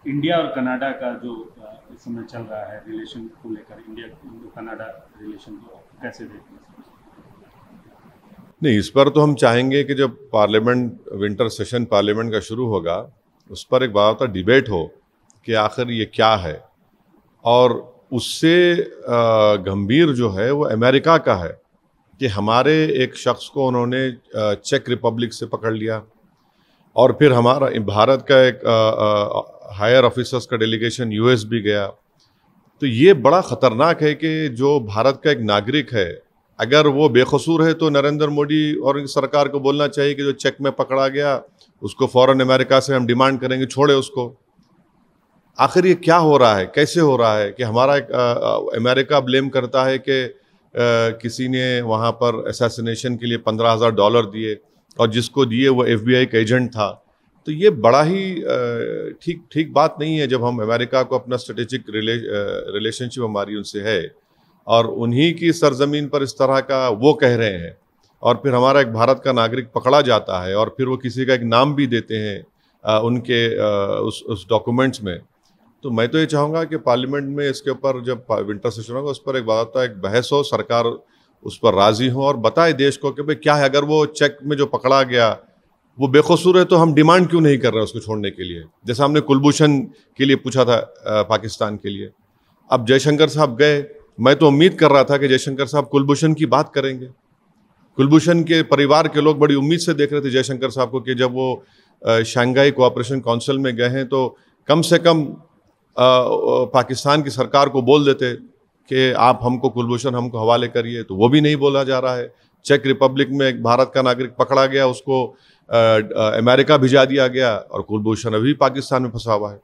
India और Canada का जो इस समय चल रहा है रिलेशन को लेकर, इंडिया कनाडा रिलेशन को कैसे देखते हैं? नहीं, इस पर तो हम चाहेंगे कि जब पार्लियामेंट विंटर सेशन पार्लियामेंट का शुरू होगा उस पर एक बात डिबेट हो कि आखिर ये क्या है। और उससे गंभीर जो है वो अमेरिका का है कि हमारे एक शख्स को उन्होंने चेक रिपब्लिक से पकड़ लिया और फिर हमारा भारत का एक हायर ऑफिसर्स का डेलीगेशन यूएस भी गया। तो ये बड़ा ख़तरनाक है कि जो भारत का एक नागरिक है अगर वो बेकसूर है तो नरेंद्र मोदी और सरकार को बोलना चाहिए कि जो चेक में पकड़ा गया उसको फ़ौरन अमेरिका से हम डिमांड करेंगे, छोड़े उसको। आखिर ये क्या हो रहा है, कैसे हो रहा है कि हमारा एक अमेरिका ब्लेम करता है कि किसी ने वहाँ पर असैसिनेशन के लिए $15,000 दिए और जिसको दिए वो FBI का एजेंट था। तो ये बड़ा ही ठीक बात नहीं है जब हम अमेरिका को अपना स्ट्रेटेजिक रिलेशनशिप हमारी उनसे है और उन्हीं की सरजमीन पर इस तरह का वो कह रहे हैं और फिर हमारा एक भारत का नागरिक पकड़ा जाता है और फिर वो किसी का एक नाम भी देते हैं उनके उस डॉक्यूमेंट्स में। तो मैं तो ये चाहूँगा कि पार्लियामेंट में इसके ऊपर जब विंटर सेशन होगा उस पर एक बाकायदा एक बहस हो, सरकार उस पर राज़ी हो और बताए देश को कि भाई क्या है, अगर वो चेक में जो पकड़ा गया वो बेकसूर है तो हम डिमांड क्यों नहीं कर रहे उसको छोड़ने के लिए, जैसा हमने कुलभूषण के लिए पूछा था पाकिस्तान के लिए। अब जयशंकर साहब गए, मैं तो उम्मीद कर रहा था कि जयशंकर साहब कुलभूषण की बात करेंगे। कुलभूषण के परिवार के लोग बड़ी उम्मीद से देख रहे थे जयशंकर साहब को कि जब वो शंघाई कोऑपरेशन काउंसिल में गए हैं तो कम से कम पाकिस्तान की सरकार को बोल देते कि आप हमको कुलभूषण हमको हवाले करिए, तो वो भी नहीं बोला जा रहा है। चेक रिपब्लिक में एक भारत का नागरिक पकड़ा गया, उसको अमेरिका भिजा दिया गया और कुलभूषण अभी पाकिस्तान में फंसा हुआ है।